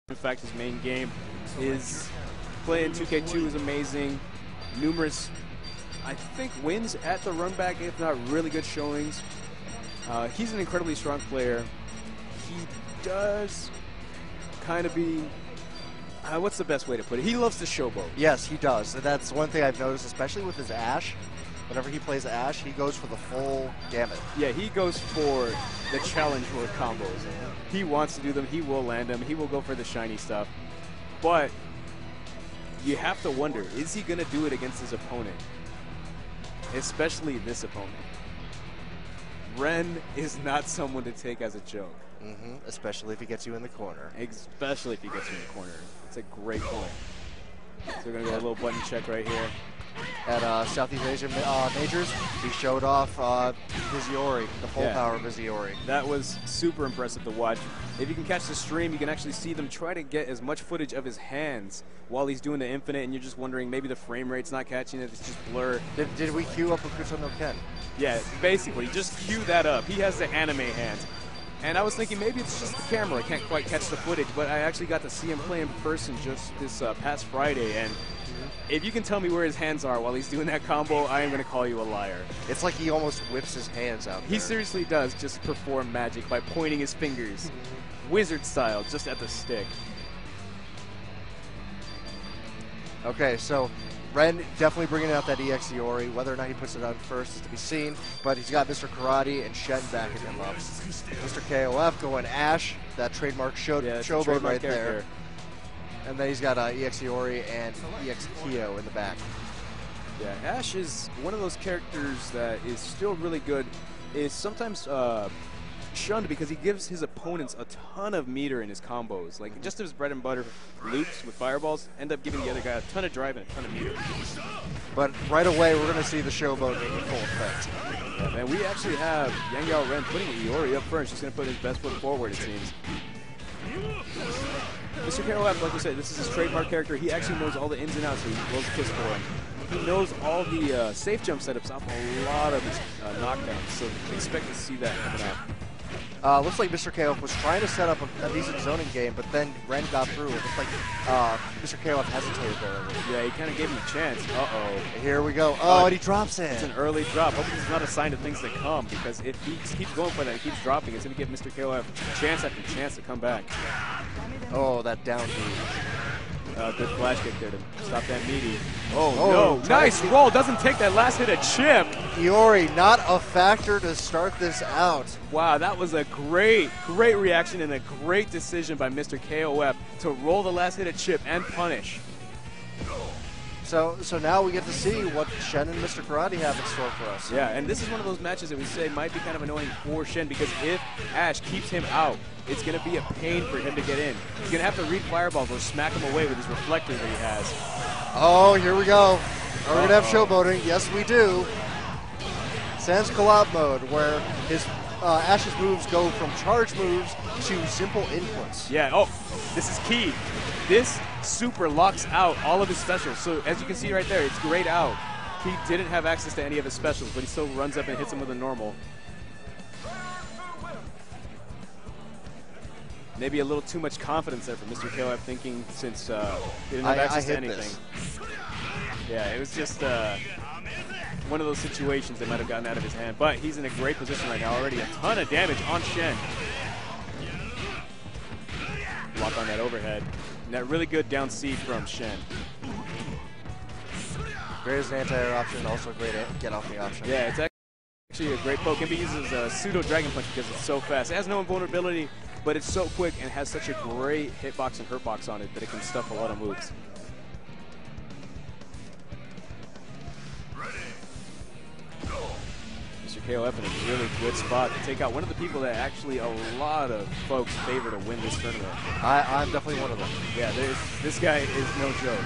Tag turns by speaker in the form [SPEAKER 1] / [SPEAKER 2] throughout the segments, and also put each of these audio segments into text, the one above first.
[SPEAKER 1] In fact, his main game is playing 2K2 is amazing. Numerous, I think, wins at the run back, if not really good showings. He's an incredibly strong player. He does kind of be, what's the best way to put it? He loves to showboat.
[SPEAKER 2] Yes, he does. And that's one thing I've noticed, especially with his Ash. Whenever he plays Ash, he goes for the full gamut.
[SPEAKER 1] Yeah, he goes for the challenge for combos. He wants to do them. He will land them. He will go for the shiny stuff. But you have to wonder, is he going to do it against his opponent? Especially this opponent. Ren is not someone to take as a joke.
[SPEAKER 2] Especially if he gets you in the corner.
[SPEAKER 1] Especially if he gets you in the corner. It's a great point. So we're going to go a little button check right here.
[SPEAKER 2] At Southeast Asian Majors, he showed off Viziori, the full power of Viziori.
[SPEAKER 1] That was super impressive to watch. If you can catch the stream, you can actually see them try to get as much footage of his hands while he's doing the infinite, and you're just wondering maybe the frame rate's not catching it, it's just blur.
[SPEAKER 2] Did we queue up Okuto no Ken?
[SPEAKER 1] Yeah, basically, just cue that up. He has the anime hands. And I was thinking maybe it's just the camera can't quite catch the footage, but I actually got to see him play in person just this past Friday, and if you can tell me where his hands are while he's doing that combo, I am going to call you a liar.
[SPEAKER 2] It's like he almost whips his hands out there.
[SPEAKER 1] He seriously does just perform magic by pointing his fingers, wizard style, just at the stick.
[SPEAKER 2] Okay, so Ren definitely bringing out that EX Iori. Whether or not he puts it on first is to be seen, but he's got Mr. Karate and Shen backing him up. Mr. KOF going Ash, that trademark showboat right there. And then he's got EX Iori and EX Kyo in the back.
[SPEAKER 1] Yeah, Ash is one of those characters that is still really good. Is sometimes shunned because he gives his opponents a ton of meter in his combos. Like just his bread and butter loops with fireballs end up giving the other guy a ton of drive and a ton of meter.
[SPEAKER 2] But right away, we're going to see the showboat in full effect.
[SPEAKER 1] Yeah, and we actually have Yang Yao Ren putting Iori up first. He's going to put his best foot forward, it seems. Mr. KOF, like I said, this is his trademark character. He actually knows all the ins and outs, so he blows a kiss for him. He knows all the safe jump setups off a lot of his knockdowns, so expect to see that coming out.
[SPEAKER 2] Looks like Mr. KOF was trying to set up a decent zoning game, but then Ren got through. It looks like Mr. KOF hesitated there a little.
[SPEAKER 1] Yeah, he kind of gave him a chance. Uh-oh.
[SPEAKER 2] Here we go. Oh, and he drops it.
[SPEAKER 1] It's an early drop. Hopefully it's not a sign of things to come, because if he keeps going for that and keeps dropping, it's going to give Mr. KOF chance after chance to come back.
[SPEAKER 2] Oh, that down B.
[SPEAKER 1] Good flash kick there to stop that meaty. Oh no, nice roll. Doesn't take that last hit a chip.
[SPEAKER 2] Iori, not a factor to start this out.
[SPEAKER 1] Wow, that was a great reaction and a great decision by Mr. KOF to roll the last hit a chip and punish.
[SPEAKER 2] So now we get to see what Shen and Mr. Karate have in store for us.
[SPEAKER 1] Yeah, and this is one of those matches that we say might be kind of annoying for Shen, because if Ash keeps him out, it's going to be a pain for him to get in. He's going to have to read fireballs or smack him away with his reflector that he has.
[SPEAKER 2] Oh, here we go. We're going to have showboating. Yes, we do. Sans collab mode, where his Ash's moves go from charge moves to simple inputs.
[SPEAKER 1] Yeah, this is key. This super locks out all of his specials. So as you can see right there, it's grayed out. He didn't have access to any of his specials, but he still runs up and hits him with a normal. Maybe a little too much confidence there from Mr. KOF, thinking since he didn't have access to anything. Yeah, it was just one of those situations that might have gotten out of his hand. But he's in a great position right now already. A ton of damage on Shen. Block on that overhead. And that really good down C from Shen.
[SPEAKER 2] Great as an anti-air option, also great get off the option.
[SPEAKER 1] Yeah, it's actually a great poke. Can be used as a pseudo dragon punch because it's so fast. It has no invulnerability, but it's so quick and has such a great hitbox and hurtbox on it that it can stuff a lot of moves. Mr. KOF in a really good spot to take out one of the people that actually a lot of folks favor to win this tournament.
[SPEAKER 2] I'm definitely one of them.
[SPEAKER 1] Yeah, this guy is no joke.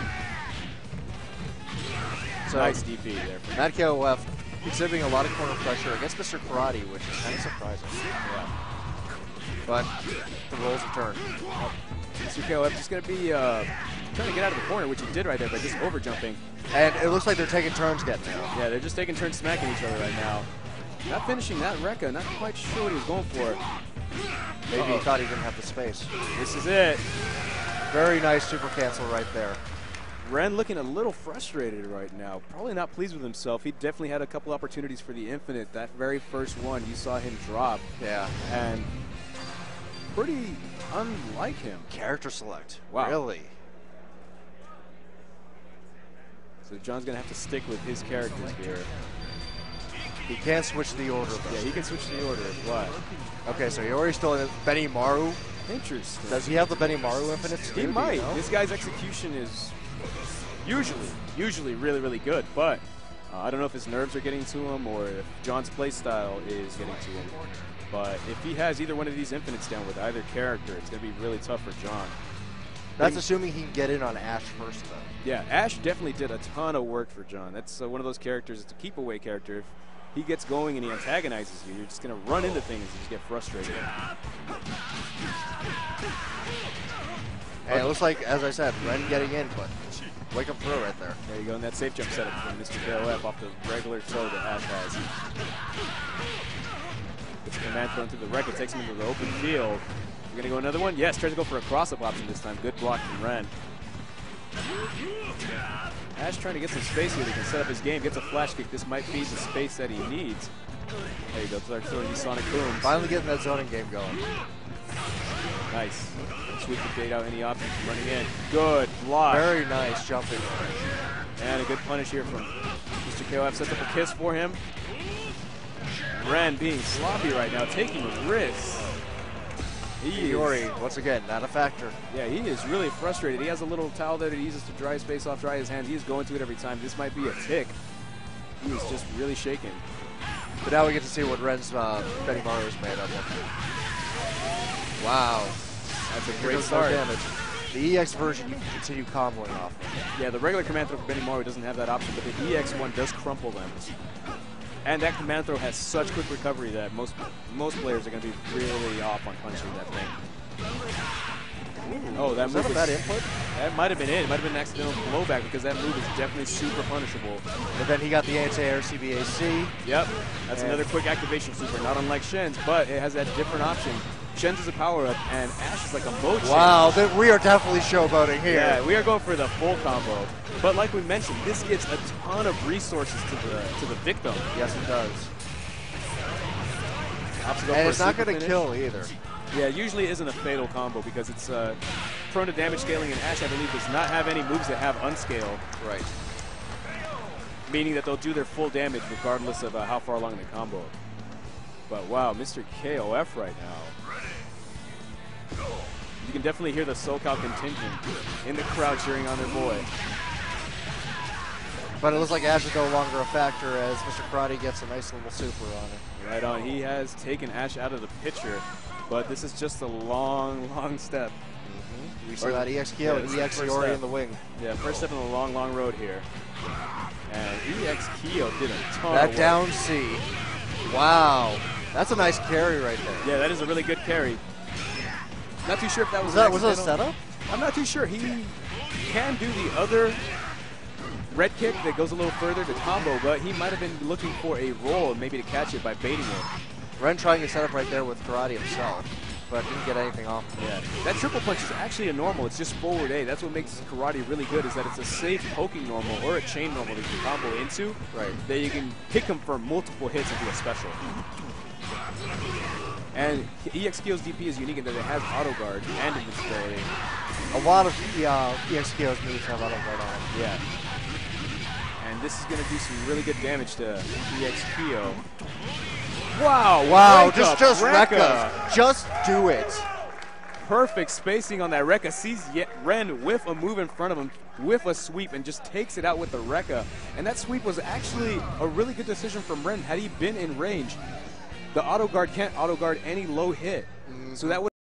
[SPEAKER 1] So nice DP there.
[SPEAKER 2] Matt KOF exhibiting a lot of corner pressure against Mr. Karate, which is kind of surprising.
[SPEAKER 1] Yeah.
[SPEAKER 2] But the roles have turned.
[SPEAKER 1] Mr. KOF just going to be trying to get out of the corner, which he did right there by just over jumping.
[SPEAKER 2] And it looks like they're taking turns getting out.
[SPEAKER 1] Yeah, they're just taking turns smacking each other right now. Not finishing that Rekka, not quite sure what he was going for.
[SPEAKER 2] Maybe he thought he didn't have the space.
[SPEAKER 1] This is it.
[SPEAKER 2] Very nice super cancel right there.
[SPEAKER 1] Ren looking a little frustrated right now. Probably not pleased with himself. He definitely had a couple opportunities for the infinite. That very first one, you saw him drop.
[SPEAKER 2] Yeah.
[SPEAKER 1] And pretty unlike him.
[SPEAKER 2] Character select.
[SPEAKER 1] Wow.
[SPEAKER 2] Really?
[SPEAKER 1] So John's going to have to stick with his characters here.
[SPEAKER 2] He can't switch the order, though.
[SPEAKER 1] Yeah, he can switch the order. What?
[SPEAKER 2] Okay, so Iori's still in Benny Maru.
[SPEAKER 1] Interesting.
[SPEAKER 2] Does he have the Benny Maru infinites?
[SPEAKER 1] He might. You know? This guy's execution is usually really, really good, but I don't know if his nerves are getting to him or if John's playstyle is getting to him. But if he has either one of these infinites down with either character, it's going to be really tough for John.
[SPEAKER 2] That's assuming he can get in on Ash first, though.
[SPEAKER 1] Yeah, Ash definitely did a ton of work for John. That's one of those characters, it's a keep-away character. If he gets going and he antagonizes you, you're just going to run into things and just get frustrated.
[SPEAKER 2] Hey, it looks like, as I said, Ren getting in, but wake up throw right there.
[SPEAKER 1] There you go, and that safe jump setup from Mr. KOF off the regular throw that Ash has. Gets the command thrown through the wreck, it takes him into the open field. You're going to go another one? Yes, tries to go for a cross-up option this time. Good block from Ren. Ash trying to get some space here. He can set up his game, gets a flash kick. This might be the space that he needs. There you go, start throwing these Sonic Booms.
[SPEAKER 2] Finally getting that zoning game going.
[SPEAKER 1] Nice. Sweep to bait out any options from running in. Good block.
[SPEAKER 2] Very nice jumping.
[SPEAKER 1] And a good punish here from Mr. KOF. Sets up a kiss for him. Ren being sloppy right now, taking risks.
[SPEAKER 2] Iori, once again, not a factor.
[SPEAKER 1] Yeah, he is really frustrated. He has a little towel there that he uses to dry his face off, dry his hands. He's going to it every time. This might be a tick. He is just really shaking.
[SPEAKER 2] But now we get to see what Ren's Benny Maru is made of. Wow.
[SPEAKER 1] That's a great start.
[SPEAKER 2] Damage. The EX version you can continue comboing off of.
[SPEAKER 1] Yeah, the regular command throw for Benny Maru doesn't have that option, but the EX one does crumple them. And that command throw has such quick recovery that most players are going to be really off on punishing that thing. Oh, that move
[SPEAKER 2] was that input?
[SPEAKER 1] That might have been it. It might have been an accidental blowback because that move is definitely super punishable.
[SPEAKER 2] But then he got the anti-air CBAC.
[SPEAKER 1] Yep, that's another quick activation super, not unlike Shen's, but it has that different option. Shen's is a power-up, and Ash is like a mode
[SPEAKER 2] Wow, we are definitely showboating here.
[SPEAKER 1] Yeah, we are going for the full combo. But like we mentioned, this gives a ton of resources to the victim.
[SPEAKER 2] Yes, it does. And it's not going to kill either.
[SPEAKER 1] Yeah, it usually isn't a fatal combo because it's prone to damage scaling, and Ash, I believe, does not have any moves that have unscale.
[SPEAKER 2] Right.
[SPEAKER 1] Meaning that they'll do their full damage regardless of how far along the combo. But wow, Mr. KOF right now. You can definitely hear the SoCal contingent in the crowd cheering on their boy.
[SPEAKER 2] But it looks like Ash is no longer a factor as Mr. Karate gets a nice little super on it.
[SPEAKER 1] Right on. He has taken Ash out of the picture, but this is just a long, long step.
[SPEAKER 2] Mm-hmm. We saw that EX Kyo and EX Iori in the wing.
[SPEAKER 1] Yeah, first step in the long, long road here. And EX Kyo did a ton
[SPEAKER 2] that
[SPEAKER 1] of work.
[SPEAKER 2] Down C. Wow. That's a nice carry right there.
[SPEAKER 1] Yeah, that is a really good carry. Not too sure if that was
[SPEAKER 2] Was that a setup?
[SPEAKER 1] I'm not too sure. He can do the other red kick that goes a little further to combo, but he might have been looking for a roll, maybe to catch it by baiting it.
[SPEAKER 2] Ren trying to set up right there with Karate himself, but didn't get anything off.
[SPEAKER 1] Yeah, that triple punch is actually a normal. It's just forward A. That's what makes Karate really good, is that it's a safe poking normal or a chain normal that you can combo into. Right. That you can pick him for multiple hits into a special. And EX Kyo's DP is unique in that it has auto guard and invincibility.
[SPEAKER 2] A lot of EX Kyo's moves have auto guard on them.
[SPEAKER 1] Yeah. And this is going to do some really good damage to EX Kyo. Wow!
[SPEAKER 2] Wow! Just Rekka. Just do it.
[SPEAKER 1] Perfect spacing on that Rekka. Sees Ren with a move in front of him, with a sweep, and just takes it out with the Rekka. And that sweep was actually a really good decision from Ren. Had he been in range, the auto guard can't auto guard any low hit. So that would